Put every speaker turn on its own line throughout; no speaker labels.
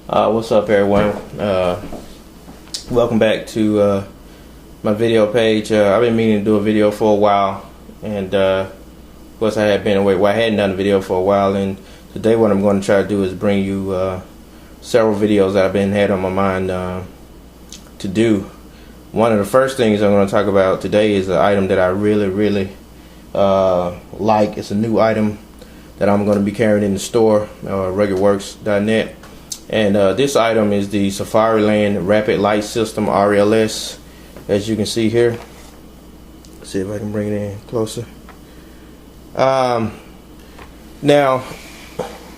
What's up, everyone? Welcome back to my video page. I've been meaning to do a video for a while, and of course I had been away. Well, I hadn't done a video for a while, and today what I'm going to try to do is bring you several videos that I've been had on my mind to do. One of the first things I'm going to talk about today is an item that I really like. It's a new item that I'm going to be carrying in the store, ruggedworks.net. And this item is the Safariland Rapid Light System RLS, as you can see here. Let's see if I can bring it in closer. Now,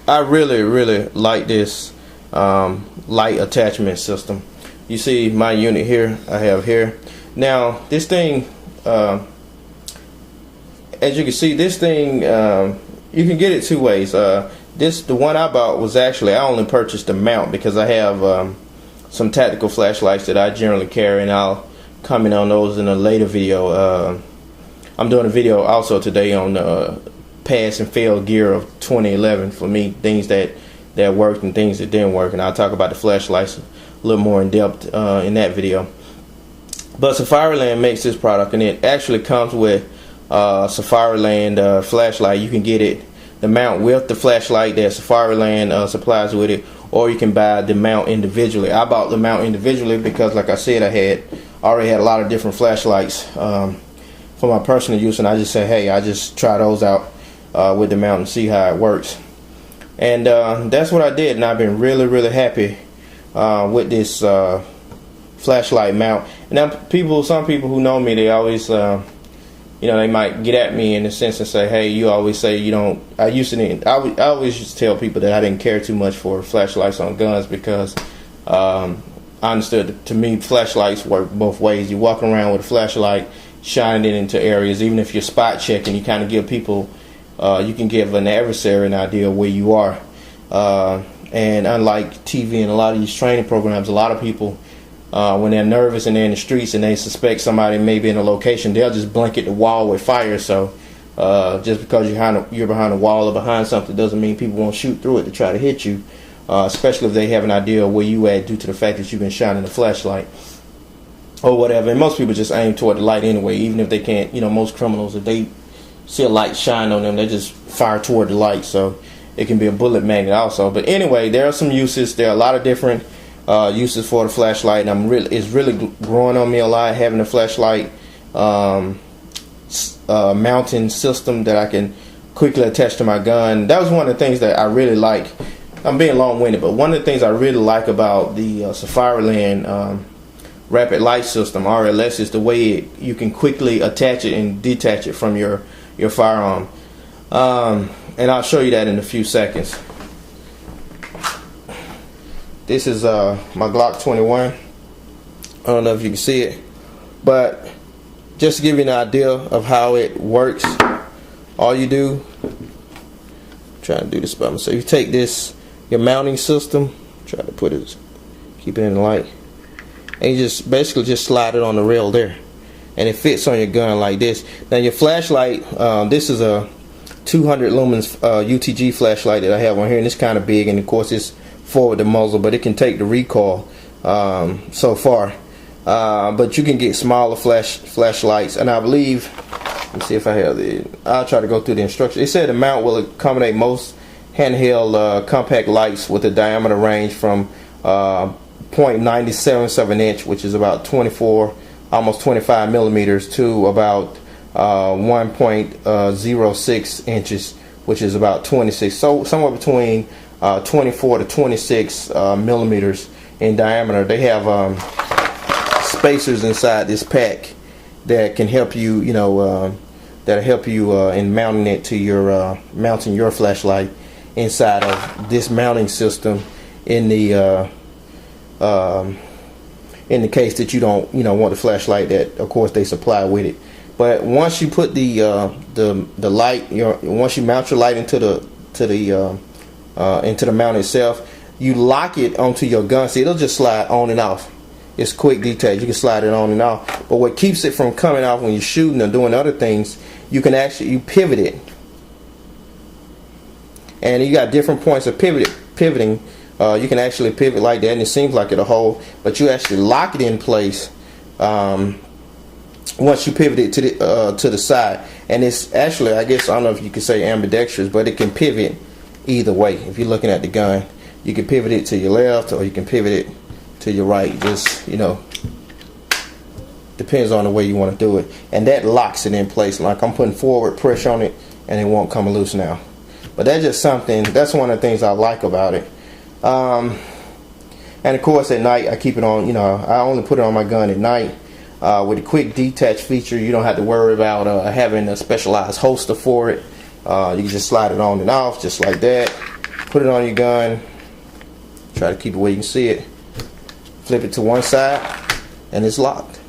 I really like this light attachment system. You see my unit here, I have here. Now, this thing, as you can see, this thing, you can get it two ways. The one I bought was actually, I only purchased the mount because I have some tactical flashlights that I generally carry, and I'll comment on those in a later video. I'm doing a video also today on pass and fail gear of 2011 for me, things that worked and things that didn't work, and I'll talk about the flashlights a little more in depth in that video. But Safariland makes this product, and it actually comes with Safariland flashlight. You can get it, the mount with the flashlight that Safariland supplies with it, or you can buy the mount individually. I bought the mount individually because, like I said, I already had a lot of different flashlights for my personal use, and I just said, hey, I just try those out with the mount and see how it works. And that's what I did, and I've been really happy with this flashlight mount. And now some people who know me, they always they might get at me in a sense and say, hey, you always say you don't. I always used to tell people that I didn't care too much for flashlights on guns because I understood, to me, flashlights work both ways. You walk around with a flashlight, shining it into areas. Even if you're spot checking, you kind of give people, you can give an adversary an idea of where you are. And unlike TV and a lot of these training programs, a lot of people, when they're nervous and they're in the streets and they suspect somebody may be in a location, they'll just blanket the wall with fire. So just because you're behind a wall or behind something doesn't mean people won't shoot through it to try to hit you, especially if they have an idea of where you at due to the fact that you've been shining a flashlight or whatever. And most people just aim toward the light anyway, even if they can't. Most criminals, if they see a light shine on them, they just fire toward the light. So it can be a bullet magnet also. But anyway, there are some uses. There are a lot of different uses for the flashlight, and it's really growing on me a lot, having a flashlight mounting system that I can quickly attach to my gun. That was one of the things that I really like. I'm being long-winded, but one of the things I really like about the Safariland Rapid Light System RLS is the way you can quickly attach it and detach it from your firearm, and I'll show you that in a few seconds. This is my Glock 21. I don't know if you can see it, but just to give you an idea of how it works, all you do, I'm trying to do this by myself. So you take your mounting system, try to keep it in the light, and you just basically just slide it on the rail there, and it fits on your gun like this. Now your flashlight, this is a 200 lumens UTG flashlight that I have on here, and it's kind of big, and of course it's forward the muzzle, but it can take the recoil so far, but you can get smaller flashlights, and I believe, let's see if I have I'll try to go through the instructions. It said the mount will accommodate most handheld compact lights with a diameter range from 0.977 inch, which is about 24, almost 25 millimeters, to about 1.06 inches, which is about 26, so somewhere between 24 to 26 millimeters in diameter. They have spacers inside this pack that can help you, that'll help you in mounting it to your mounting your flashlight inside of this mounting system in the case that you don't want the flashlight that of course they supply with it. But once you put the light, once you mount your light into the mount itself, you lock it onto your gun. See, it'll just slide on and off. It's quick detach. You can slide it on and off. But what keeps it from coming off when you're shooting or doing other things, you pivot it. And you got different points of pivoting You can actually pivot like that, and it seems like it'll hold, but you actually lock it in place once you pivot it to the side. And it's actually, I guess, I don't know if you could say ambidextrous, but it can pivot either way. If you're looking at the gun, you can pivot it to your left or you can pivot it to your right. Just, you know, depends on the way you want to do it. And that locks it in place. Like I'm putting forward pressure on it and it won't come loose now. But that's just something, that's one of the things I like about it. And of course at night I keep it on, you know, I only put it on my gun at night. With a quick detach feature, you don't have to worry about having a specialized holster for it. You can just slide it on and off just like that. Put it on your gun. Try to keep it where you can see it. Flip it to one side and it's locked.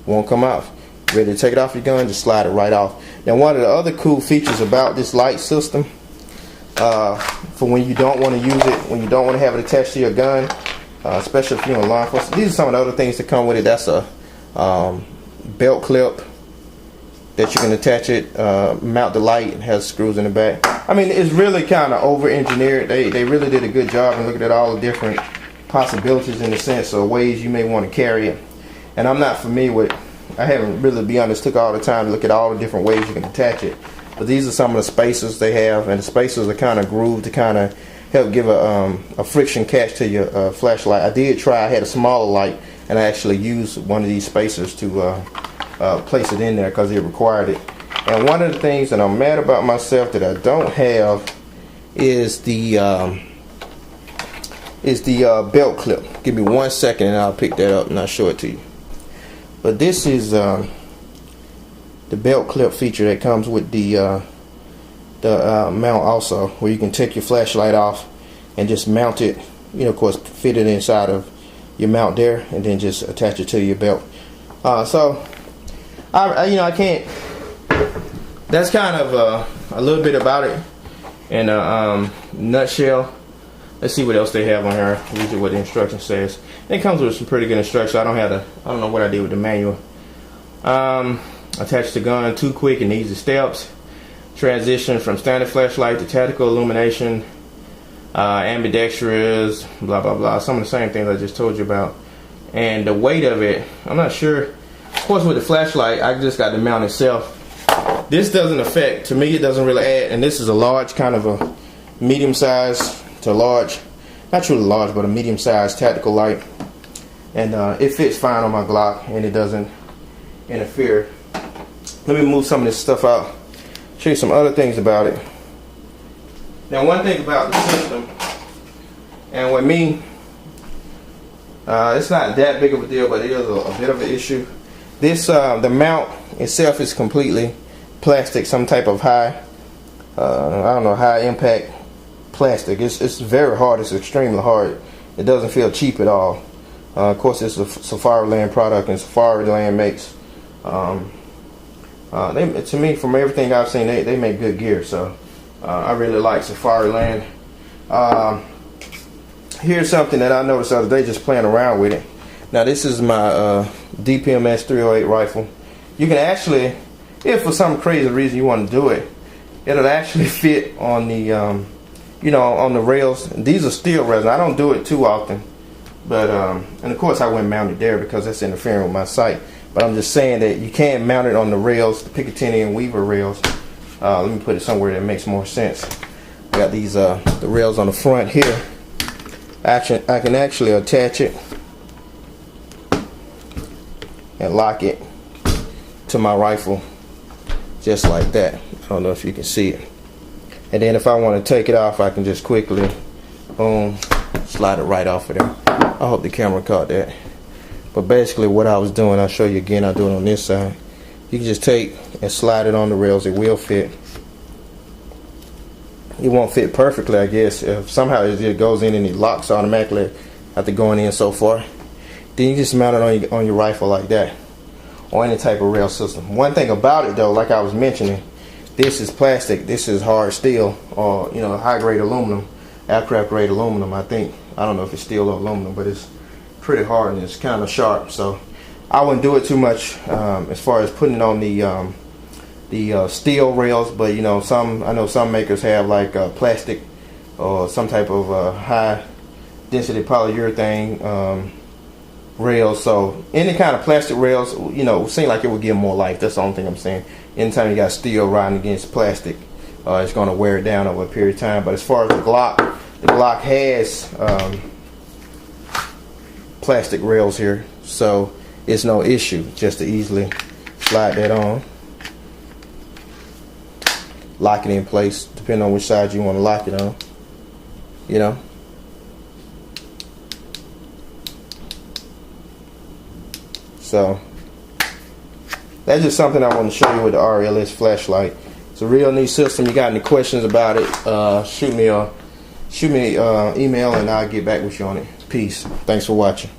Won't come off. Ready to take it off your gun, just slide it right off. Now one of the other cool features about this light system, for when you don't want to use it, when you don't want to have it attached to your gun, especially if you're in law enforcement, these are some of the other things that come with it. That's a belt clip that you can attach it, mount the light. It has screws in the back. I mean, it's really kind of over engineered. They really did a good job in looking at all the different possibilities in the sense of ways you may want to carry it. And I'm not familiar with, I haven't really, to be honest, took all the time to look at all the different ways you can attach it. But these are some of the spacers they have, and the spacers are kind of grooved to kind of help give a friction catch to your flashlight. I did try, I had a smaller light, and I actually used one of these spacers to place it in there because it required it. And one of the things that I'm mad about myself that I don't have is the belt clip. Give me 1 second and I'll pick that up and I'll show it to you. But this is the belt clip feature that comes with the mount also, where you can take your flashlight off and just mount it, you know, of course fit it inside of your mount there and then just attach it to your belt. So I can't, that's kind of a little bit about it in a nutshell. Let's see what else they have on here. These are what the instruction says. It comes with some pretty good instructions. I don't know what I did with the manual. Attach the gun, 2 quick and easy steps. Transition from standard flashlight to tactical illumination. Ambidextrous, blah blah blah. Some of the same things I just told you about. And the weight of it, I'm not sure. Of course, with the flashlight, I just got the mount itself. This doesn't affect, to me, it doesn't really add. And this is a large, kind of a medium size to large, not truly large, but a medium sized tactical light. And it fits fine on my Glock, and it doesn't interfere. Let me move some of this stuff out. Show you some other things about it. Now, one thing about the system, and with me, it's not that big of a deal, but it is a bit of an issue. This, the mount itself is completely plastic, some type of high, I don't know, high impact plastic. It's very hard. It's extremely hard. It doesn't feel cheap at all. Of course, it's a Safariland product, and Safariland makes, to me, from everything I've seen, they make good gear. So I really like Safariland. Here's something that I noticed the other day just playing around with it. Now this is my DPMS 308 rifle. You can actually, if for some crazy reason you want to do it, it'll actually fit on the, you know, on the rails. These are steel rails. I don't do it too often, but and of course I wouldn't mount it there because that's interfering with my sight. But I'm just saying that you can mount it on the rails, the Picatinny and Weaver rails. Let me put it somewhere that makes more sense. I got these the rails on the front here. I can actually attach it and lock it to my rifle just like that. I don't know if you can see it. And then if I want to take it off, I can just quickly, boom, slide it right off of there. I hope the camera caught that. But basically what I was doing, I'll show you again, I'll do it on this side. You can just take and slide it on the rails. It will fit. It won't fit perfectly, I guess. If somehow it goes in and it locks automatically after going in so far, then you just mount it on your rifle like that, or any type of rail system. One thing about it though, like I was mentioning, this is plastic. This is hard steel, or you know, high grade aluminum, aircraft grade aluminum. I think, I don't know if it's steel or aluminum, but it's pretty hard and it's kind of sharp. So I wouldn't do it too much as far as putting it on the steel rails. But you know, I know some makers have like plastic or some type of high density polyurethane rails. So any kind of plastic rails, you know, seem like it would give more life. That's the only thing I'm saying. Anytime you got steel riding against plastic, it's going to wear it down over a period of time. But as far as the Glock has plastic rails here, so it's no issue just to easily slide that on, lock it in place depending on which side you want to lock it on, you know. So that's just something I want to show you with the RLS flashlight. It's a real neat system. You got any questions about it, shoot me email and I'll get back with you on it. Peace. Thanks for watching.